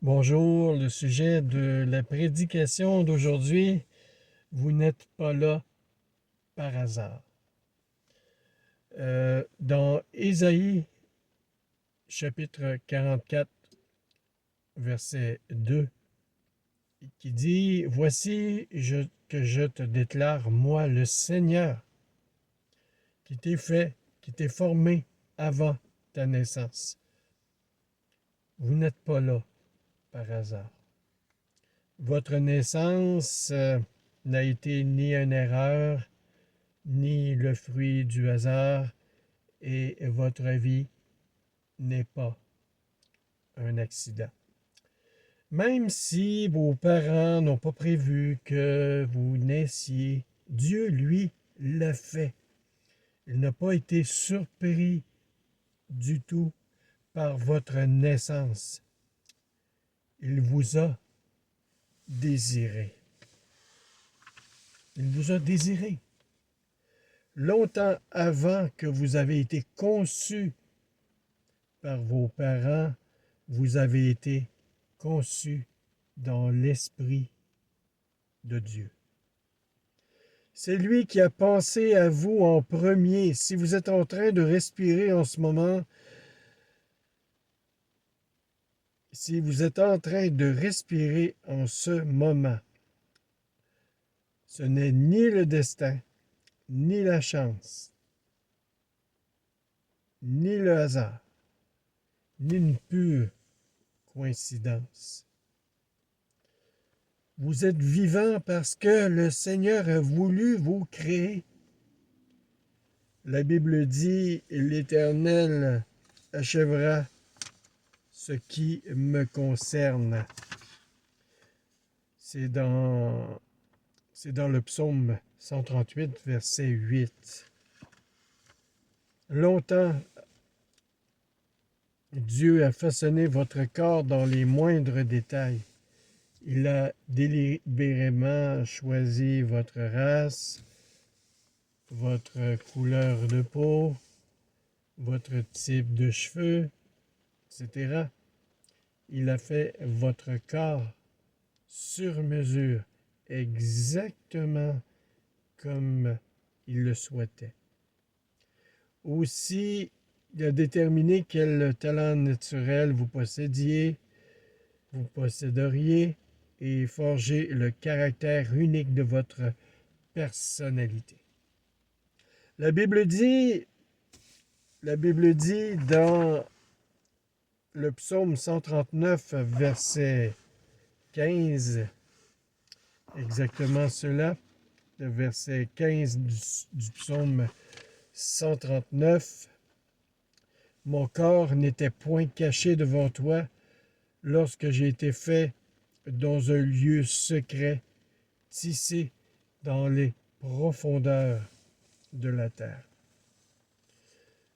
Bonjour, le sujet de la prédication d'aujourd'hui, vous n'êtes pas là par hasard. Dans Ésaïe, chapitre 44, verset 2, qui dit, Voici que je te déclare, moi le Seigneur, qui t'ai fait, qui t'ai formé avant ta naissance. Vous n'êtes pas là par hasard. Votre naissance n'a été ni une erreur, ni le fruit du hasard, et votre vie n'est pas un accident. Même si vos parents n'ont pas prévu que vous naissiez, Dieu, lui, l'a fait. Il n'a pas été surpris du tout par votre naissance. Il vous a désiré. Il vous a désiré. Longtemps avant que vous avez été conçu par vos parents, vous avez été conçu dans l'Esprit de Dieu. C'est lui qui a pensé à vous en premier. Si vous êtes en train de respirer en ce moment, si vous êtes en train de respirer en ce moment, ce n'est ni le destin, ni la chance, ni le hasard, ni une pure coïncidence. Vous êtes vivant parce que le Seigneur a voulu vous créer. La Bible dit, l'Éternel achèvera ce qui me concerne. C'est dans le psaume 138, verset 8. Longtemps, Dieu a façonné votre corps dans les moindres détails. Il a délibérément choisi votre race, votre couleur de peau, votre type de cheveux, etc. Il a fait votre corps sur mesure, exactement comme il le souhaitait. Aussi, il a déterminé quel talent naturel vous posséderiez et forgé le caractère unique de votre personnalité. La Bible dit dans le psaume 139, verset 15, exactement cela, le verset 15 du psaume 139, « Mon corps n'était point caché devant toi lorsque j'ai été fait dans un lieu secret, tissé dans les profondeurs de la terre. »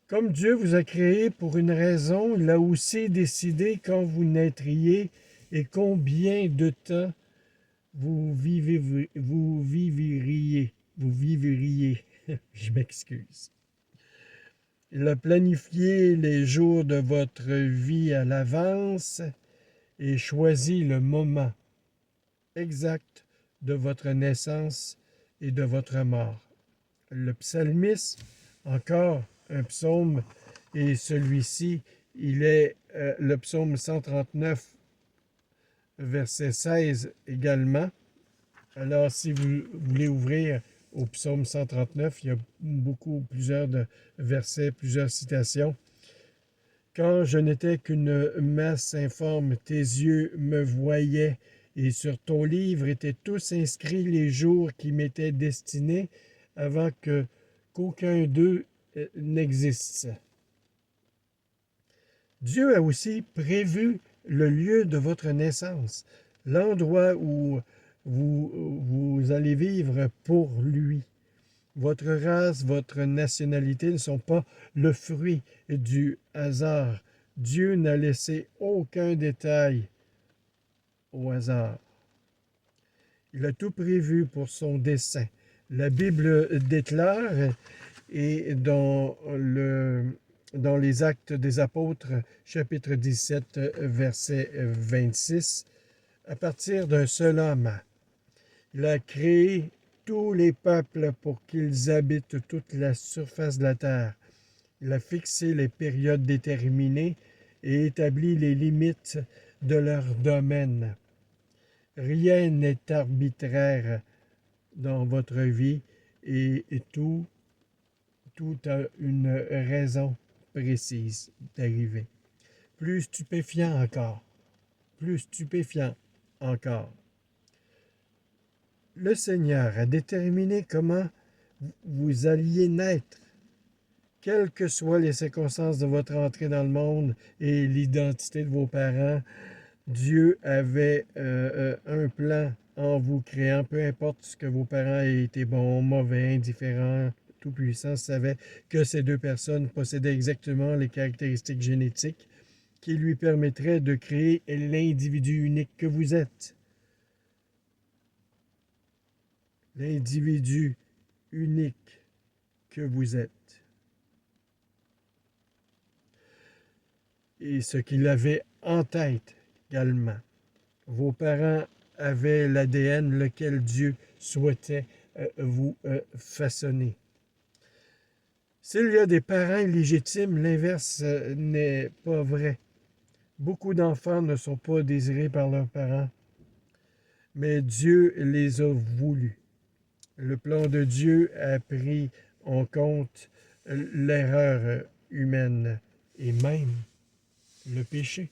Comme Dieu vous a créé pour une raison, il a aussi décidé quand vous naîtriez et combien de temps vous vivriez. Je m'excuse. Il a planifié les jours de votre vie à l'avance et choisi le moment exact de votre naissance et de votre mort. Le psalmiste, encore un psaume, et celui-ci, il est le psaume 139, verset 16 également. Alors, si vous voulez ouvrir au psaume 139, il y a plusieurs versets, plusieurs citations. Quand je n'étais qu'une masse informe, tes yeux me voyaient, et sur ton livre étaient tous inscrits les jours qui m'étaient destinés avant qu'aucun d'eux n'existe. Dieu a aussi prévu le lieu de votre naissance, l'endroit où vous allez vivre pour lui. Votre race, votre nationalité ne sont pas le fruit du hasard. Dieu n'a laissé aucun détail au hasard. Il a tout prévu pour son dessein. La Bible déclare, et dans le dans les Actes des Apôtres, chapitre 17, verset 26, à partir d'un seul homme. Il a créé tous les peuples pour qu'ils habitent toute la surface de la terre. Il a fixé les périodes déterminées et établi les limites de leur domaine. Rien n'est arbitraire dans votre vie et tout a une raison précise d'arriver. Plus stupéfiant encore. Plus stupéfiant encore. Le Seigneur a déterminé comment vous alliez naître. Quelles que soient les circonstances de votre entrée dans le monde et l'identité de vos parents, Dieu avait un plan en vous créant, peu importe ce que vos parents aient été bons, mauvais, indifférents, tout-puissants, savait que ces deux personnes possédaient exactement les caractéristiques génétiques qui lui permettraient de créer l'individu unique que vous êtes. L'individu unique que vous êtes. Et ce qu'il avait en tête également. Vos parents avaient l'ADN lequel Dieu souhaitait vous façonner. S'il y a des parents illégitimes, l'inverse n'est pas vrai. Beaucoup d'enfants ne sont pas désirés par leurs parents, mais Dieu les a voulus. Le plan de Dieu a pris en compte l'erreur humaine et même le péché.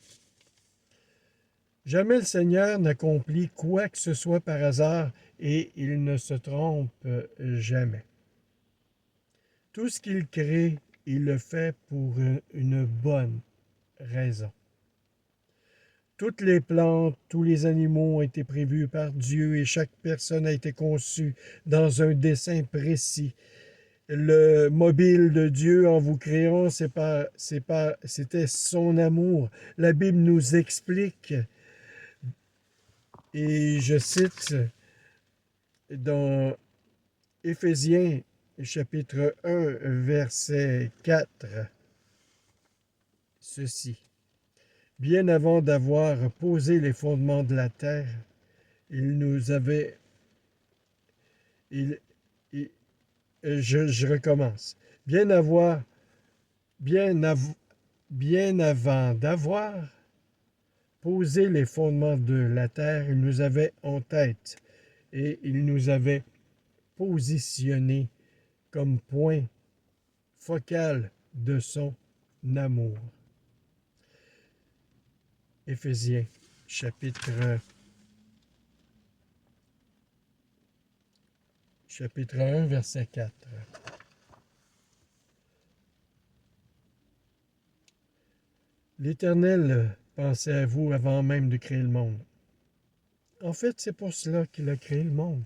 Jamais le Seigneur n'accomplit quoi que ce soit par hasard et il ne se trompe jamais. Tout ce qu'il crée, il le fait pour une bonne raison. Toutes les plantes, tous les animaux ont été prévus par Dieu et chaque personne a été conçue dans un dessein précis. Le mobile de Dieu en vous créant, c'était son amour. La Bible nous explique, et je cite dans Éphésiens chapitre 1, verset 4, ceci. Bien avant d'avoir posé les fondements de la terre, il nous avait... je recommence. Bien avant d'avoir posé les fondements de la terre, il nous avait en tête et il nous avait positionné comme point focal de son amour. Éphésiens, chapitre 1, verset 4. L'Éternel pensait à vous avant même de créer le monde. En fait, c'est pour cela qu'il a créé le monde.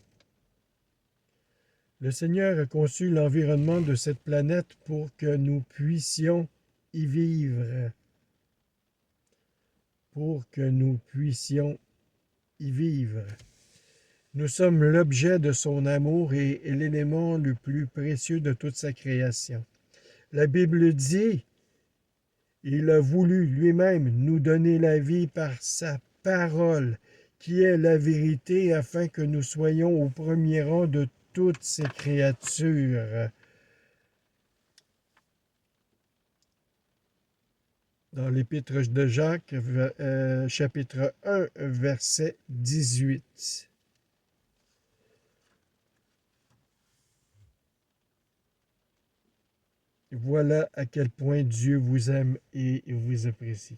Le Seigneur a conçu l'environnement de cette planète pour que nous puissions y vivre. Pour que nous puissions y vivre. Nous sommes l'objet de son amour et l'élément le plus précieux de toute sa création. La Bible dit, il a voulu lui-même nous donner la vie par sa parole, qui est la vérité, afin que nous soyons au premier rang de toutes ces créatures. Dans l'Épître de Jacques, chapitre 1, verset 18. Voilà à quel point Dieu vous aime et vous apprécie.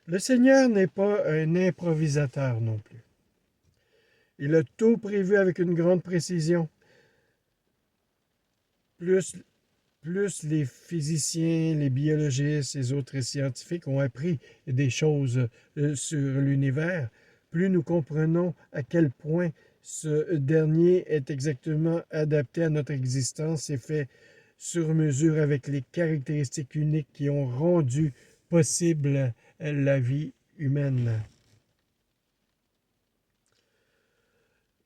Le Seigneur n'est pas un improvisateur non plus. Il a tout prévu avec une grande précision. Plus les physiciens, les biologistes, les autres scientifiques ont appris des choses sur l'univers, plus nous comprenons à quel point ce dernier est exactement adapté à notre existence et fait sur mesure avec les caractéristiques uniques qui ont rendu possible la vie humaine.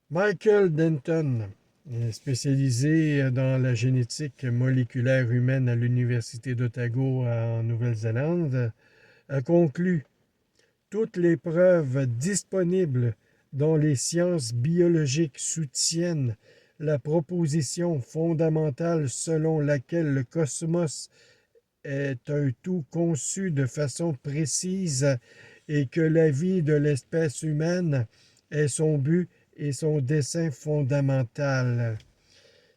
Michael Denton spécialisé dans la génétique moléculaire humaine à l'Université d'Otago en Nouvelle-Zélande, a conclu: toutes les preuves disponibles dont les sciences biologiques soutiennent la proposition fondamentale selon laquelle le cosmos est un tout conçu de façon précise et que la vie de l'espèce humaine est son but et son dessein fondamental.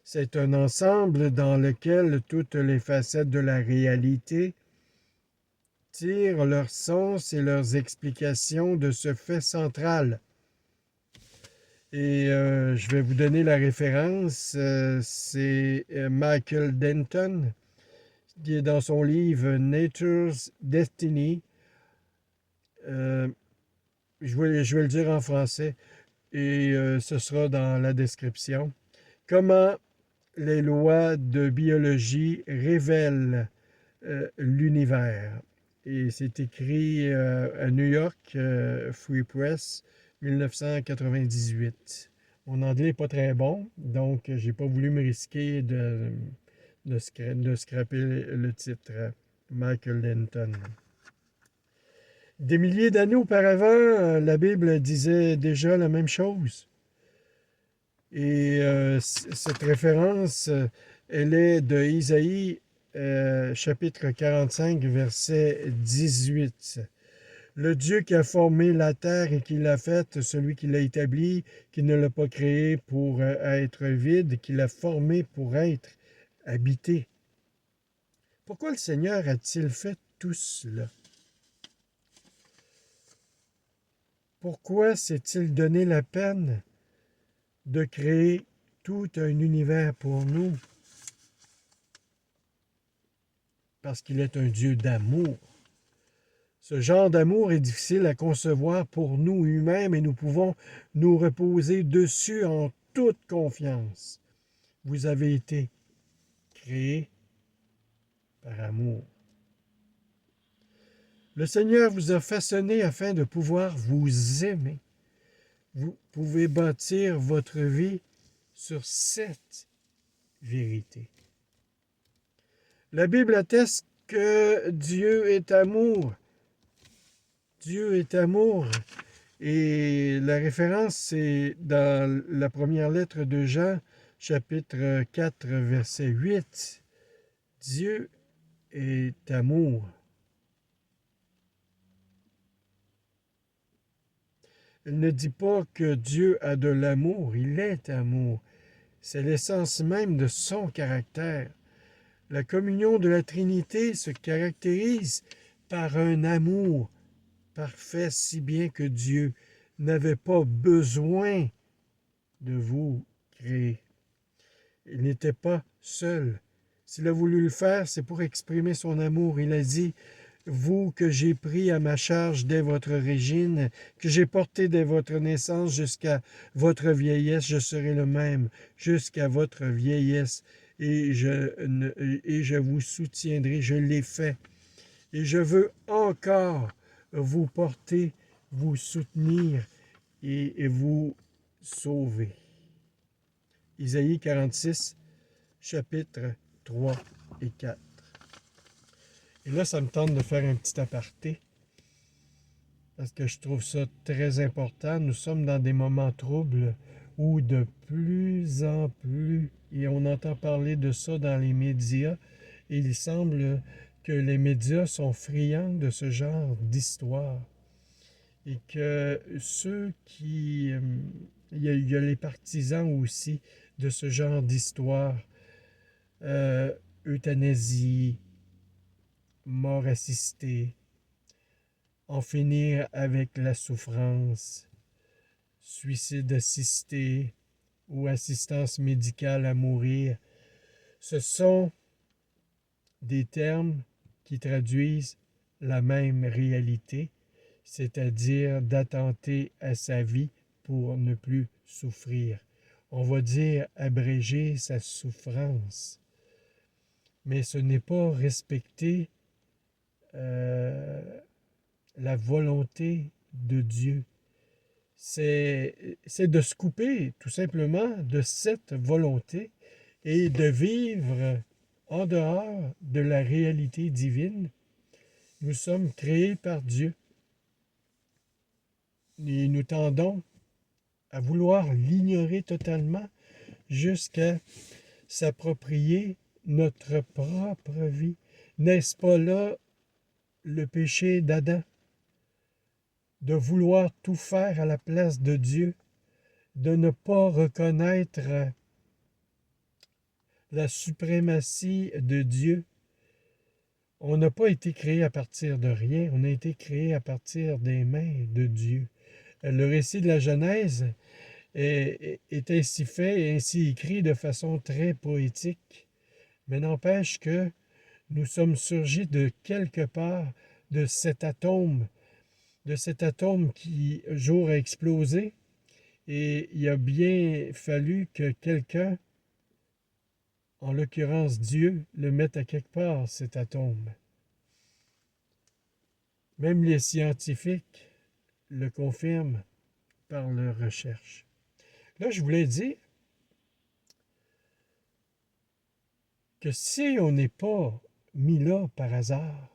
C'est un ensemble dans lequel toutes les facettes de la réalité tirent leur sens et leurs explications de ce fait central. Et je vais vous donner la référence. C'est Michael Denton, qui est dans son livre Nature's Destiny. Je vais le dire en français et ce sera dans la description. Comment les lois de biologie révèlent l'univers. Et c'est écrit à New York, Free Press, 1998. Mon anglais n'est pas très bon, donc j'ai pas voulu me risquer de scraper le titre. Michael Denton. Des milliers d'années auparavant, la Bible disait déjà la même chose. Et cette référence, elle est de Isaïe, chapitre 45, verset 18. Le Dieu qui a formé la terre et qui l'a faite, celui qui l'a établi, qui ne l'a pas créé pour être vide, qui l'a formé pour être habité. Pourquoi le Seigneur a-t-il fait tout cela? Pourquoi s'est-il donné la peine de créer tout un univers pour nous? Parce qu'il est un Dieu d'amour. Ce genre d'amour est difficile à concevoir pour nous humains, mais nous pouvons nous reposer dessus en toute confiance. Vous avez été créés par amour. Le Seigneur vous a façonné afin de pouvoir vous aimer. Vous pouvez bâtir votre vie sur cette vérité. La Bible atteste que Dieu est amour. Dieu est amour. Et la référence, c'est dans la première lettre de Jean, chapitre 4, verset 8. Dieu est amour. Il ne dit pas que Dieu a de l'amour, il est amour. C'est l'essence même de son caractère. La communion de la Trinité se caractérise par un amour parfait, si bien que Dieu n'avait pas besoin de vous créer. Il n'était pas seul. S'il a voulu le faire, c'est pour exprimer son amour. Il a dit: vous que j'ai pris à ma charge dès votre origine, que j'ai porté dès votre naissance jusqu'à votre vieillesse, je serai le même jusqu'à votre vieillesse, et je vous soutiendrai, je l'ai fait. Et je veux encore vous porter, vous soutenir et vous sauver. Isaïe 46, chapitres 3 et 4. Et là, ça me tente de faire un petit aparté, parce que je trouve ça très important. Nous sommes dans des moments troubles où de plus en plus, et on entend parler de ça dans les médias, et il semble que les médias sont friands de ce genre d'histoire. Et que ceux qui... il y a les partisans aussi de ce genre d'histoire. Euthanasie, mort assistée, en finir avec la souffrance, suicide assisté ou assistance médicale à mourir. Ce sont des termes qui traduisent la même réalité, c'est-à-dire d'attenter à sa vie pour ne plus souffrir. On va dire abréger sa souffrance. Mais ce n'est pas respecter la volonté de Dieu. c'est de se couper tout simplement de cette volonté et de vivre en dehors de la réalité divine. Nous sommes créés par Dieu et nous tendons à vouloir l'ignorer totalement jusqu'à s'approprier notre propre vie. N'est-ce pas là le péché d'Adam? De vouloir tout faire à la place de Dieu, de ne pas reconnaître la suprématie de Dieu. On n'a pas été créé à partir de rien, on a été créé à partir des mains de Dieu. Le récit de la Genèse est ainsi fait et ainsi écrit de façon très poétique, mais n'empêche que nous sommes surgis de quelque part de cet atome qui un jour a explosé, et il a bien fallu que quelqu'un, en l'occurrence Dieu, le mette à quelque part, cet atome. Même les scientifiques le confirment par leurs recherches. Là, je voulais dire que si on n'est pas mis là par hasard,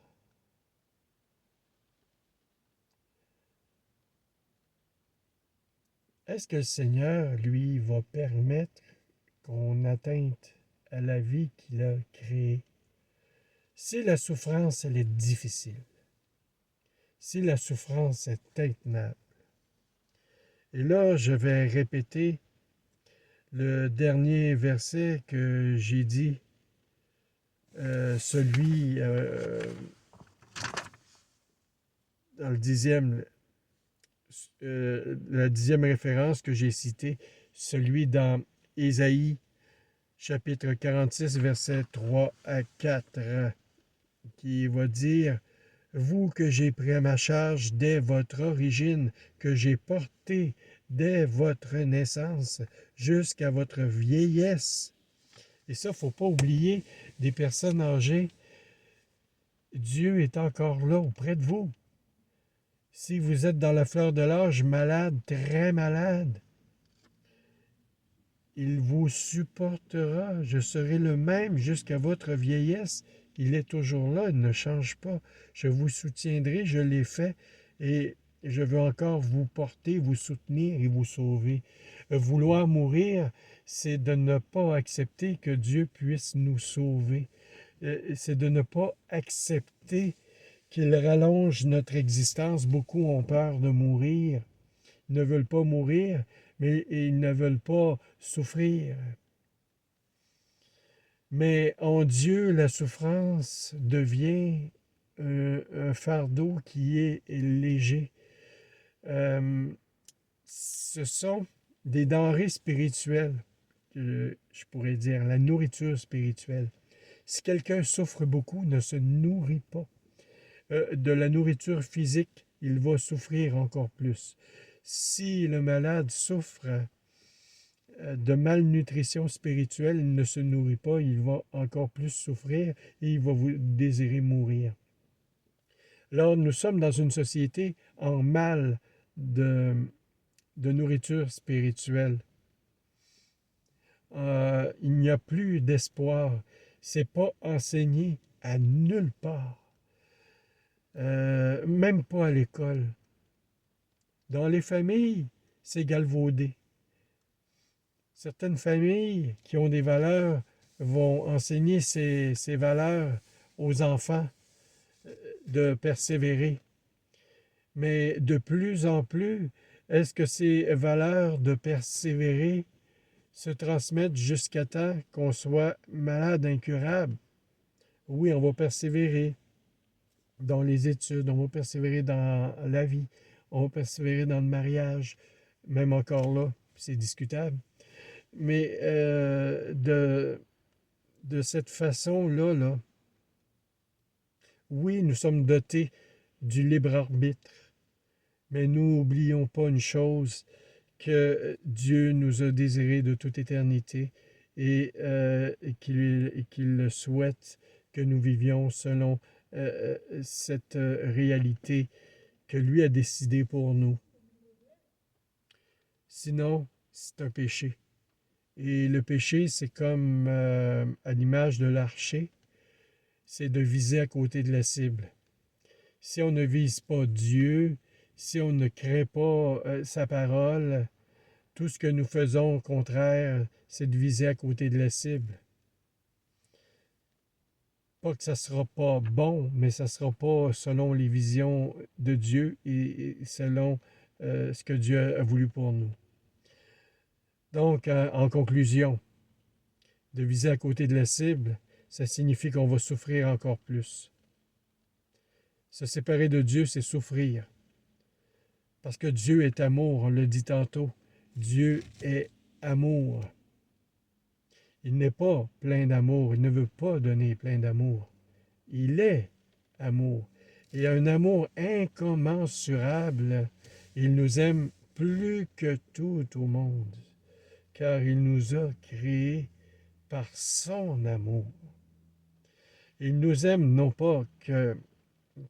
est-ce que le Seigneur, lui, va permettre qu'on atteigne à la vie qu'il a créée? Si la souffrance, elle est difficile, si la souffrance est intenable, et là, je vais répéter le dernier verset que j'ai dit, celui dans le la 10e référence que j'ai citée, celui dans Ésaïe, chapitre 46, versets 3 à 4, qui va dire: Vous que j'ai pris à ma charge dès votre origine, que j'ai porté dès votre naissance jusqu'à votre vieillesse. Et ça, il ne faut pas oublier des personnes âgées. Dieu est encore là auprès de vous. Si vous êtes dans la fleur de l'âge, malade, très malade, il vous supportera. Je serai le même jusqu'à votre vieillesse. Il est toujours là, il ne change pas. Je vous soutiendrai, je l'ai fait, et je veux encore vous porter, vous soutenir et vous sauver. Vouloir mourir, c'est de ne pas accepter que Dieu puisse nous sauver. C'est de ne pas accepter qu'il rallonge notre existence. Beaucoup ont peur de mourir, ils ne veulent pas mourir, mais ils ne veulent pas souffrir. Mais en Dieu, la souffrance devient un fardeau qui est léger. Ce sont des denrées spirituelles, je pourrais dire, la nourriture spirituelle. Si quelqu'un souffre beaucoup, ne se nourrit pas de la nourriture physique, il va souffrir encore plus. Si le malade souffre de malnutrition spirituelle, il ne se nourrit pas, il va encore plus souffrir et il va vous désirer mourir. Alors, nous sommes dans une société en mal de nourriture spirituelle. Il n'y a plus d'espoir. C'est pas enseigné à nulle part. Même pas à l'école. Dans les familles, c'est galvaudé. Certaines familles qui ont des valeurs vont enseigner ces valeurs aux enfants, de persévérer. Mais de plus en plus, est-ce que ces valeurs de persévérer se transmettent jusqu'à temps qu'on soit malade incurable? Oui, on va persévérer dans les études, on va persévérer dans la vie, on va persévérer dans le mariage, même encore là, c'est discutable. Mais de cette façon-là, là, oui, nous sommes dotés du libre arbitre, mais nous n'oublions pas une chose, que Dieu nous a désirés de toute éternité et qu'il souhaite que nous vivions selon cette réalité que lui a décidée pour nous. Sinon, c'est un péché. Et le péché, c'est comme à l'image de l'archer, c'est de viser à côté de la cible. Si on ne vise pas Dieu, si on ne crée pas sa parole, tout ce que nous faisons au contraire, c'est de viser à côté de la cible. Pas que ça ne sera pas bon, mais ça ne sera pas selon les visions de Dieu et selon ce que Dieu a voulu pour nous. Donc, en conclusion, de viser à côté de la cible, ça signifie qu'on va souffrir encore plus. Se séparer de Dieu, c'est souffrir. Parce que Dieu est amour, on l'a dit tantôt. Dieu est amour. Il n'est pas plein d'amour, il ne veut pas donner plein d'amour. Il est amour. Et un amour incommensurable. Il nous aime plus que tout au monde, car il nous a créés par son amour. Il nous aime non pas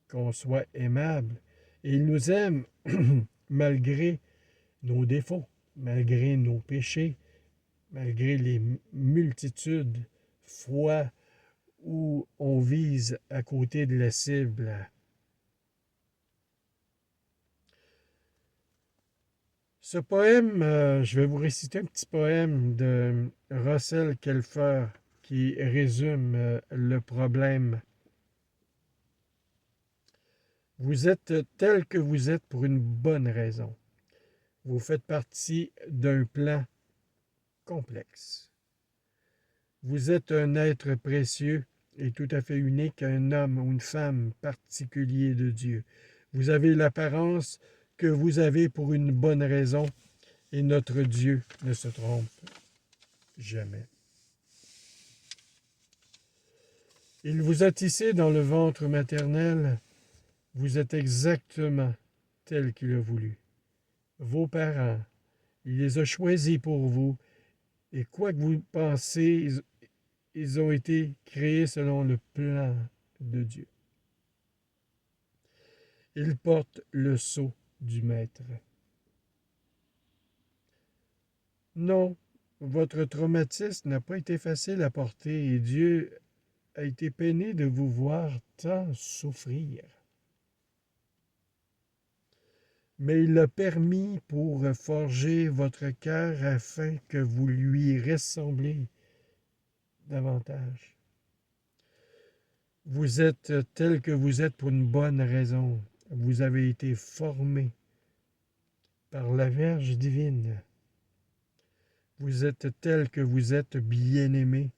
qu'on soit aimable, il nous aime malgré nos défauts, malgré nos péchés, malgré les multitudes fois où on vise à côté de la cible. Ce poème, je vais vous réciter un petit poème de Russell Kelfer qui résume le problème. Vous êtes tel que vous êtes pour une bonne raison. Vous faites partie d'un plan complexe. Vous êtes un être précieux et tout à fait unique, un homme ou une femme particulier de Dieu. Vous avez l'apparence que vous avez pour une bonne raison et notre Dieu ne se trompe jamais. Il vous a tissé dans le ventre maternel. Vous êtes exactement tel qu'il a voulu. Vos parents, il les a choisis pour vous. Et quoi que vous pensez, ils ont été créés selon le plan de Dieu. Ils portent le sceau du Maître. Non, votre traumatisme n'a pas été facile à porter et Dieu a été peiné de vous voir tant souffrir. Mais il l'a permis pour forger votre cœur afin que vous lui ressembliez davantage. Vous êtes tel que vous êtes pour une bonne raison. Vous avez été formé par la Vierge divine. Vous êtes tel que vous êtes bien-aimé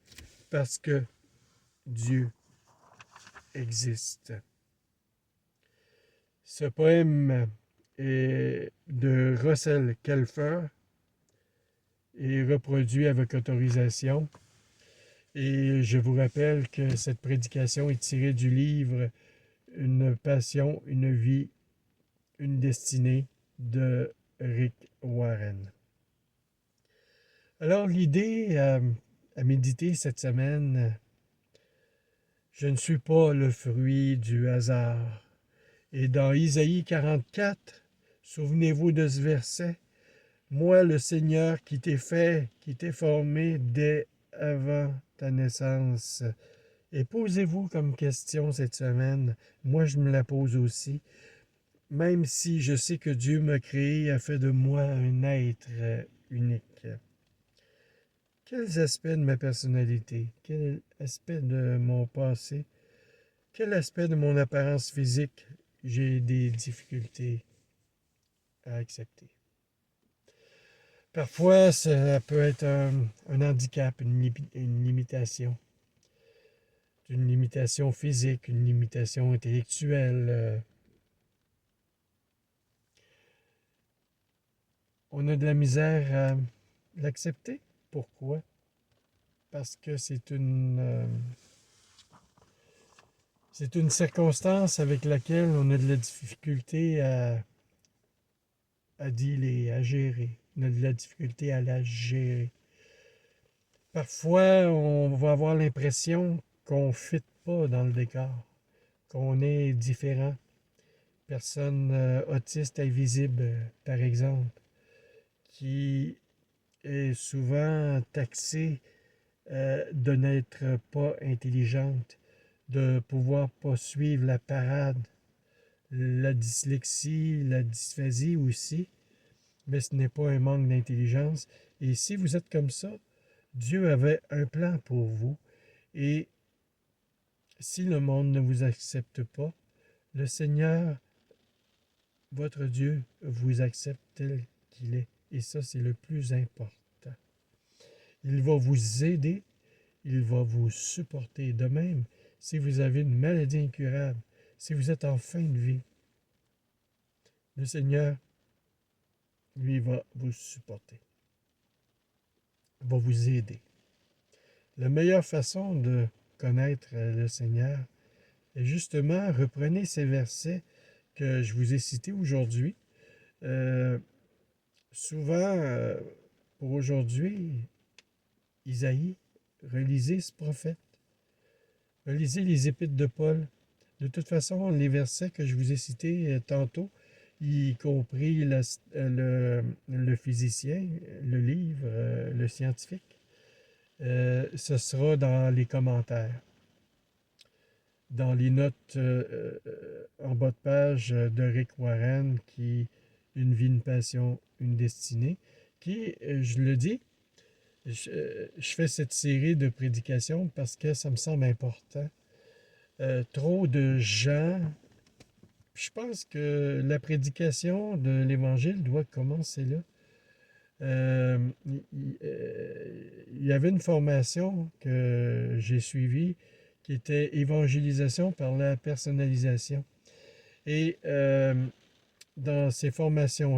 parce que Dieu existe. Ce poème est de Russell Kelfer et reproduit avec autorisation. Et je vous rappelle que cette prédication est tirée du livre Une passion, une vie, une destinée de Rick Warren. Alors l'idée à méditer cette semaine, je ne suis pas le fruit du hasard. Et dans Isaïe 44, souvenez-vous de ce verset, moi le Seigneur qui t'ai fait, qui t'ai formé dès avant ta naissance. Et posez-vous comme question cette semaine, moi je me la pose aussi, même si je sais que Dieu m'a créé, a fait de moi un être unique. Quels aspects de ma personnalité, quel aspect de mon passé, quel aspect de mon apparence physique j'ai des difficultés à accepter? Parfois, ça peut être un handicap, une limitation. Une limitation physique, une limitation intellectuelle. On a de la misère à l'accepter. Pourquoi? Parce que c'est une circonstance avec laquelle on a de la difficulté à dealer, à gérer. On a de la difficulté à la gérer. Parfois, on va avoir l'impression qu'on ne fit pas dans le décor, qu'on est différent. Personne autiste invisible, par exemple, qui est souvent taxée de n'être pas intelligente, de pouvoir pas suivre la parade, la dyslexie, la dysphasie aussi, mais ce n'est pas un manque d'intelligence. Et si vous êtes comme ça, Dieu avait un plan pour vous. Et si le monde ne vous accepte pas, le Seigneur, votre Dieu, vous accepte tel qu'il est. Et ça, c'est le plus important. Il va vous aider, il va vous supporter. De même, si vous avez une maladie incurable, si vous êtes en fin de vie, le Seigneur, lui, va vous supporter, va vous aider. La meilleure façon de connaître le Seigneur est justement, reprenez ces versets que je vous ai cités aujourd'hui. Euh, Souvent, pour aujourd'hui, Isaïe, relisez ce prophète, relisez les épîtres de Paul. De toute façon, les versets que je vous ai cités tantôt, y compris le physicien, le livre, le scientifique, ce sera dans les commentaires, dans les notes en bas de page de Rick Warren, qui Une vie, une passion, une destinée, qui, je le dis, je fais cette série de prédications parce que ça me semble important. Trop de gens, je pense que la prédication de l'Évangile doit commencer là. Il y avait une formation que j'ai suivie qui était évangélisation par la personnalisation. Et dans ces formations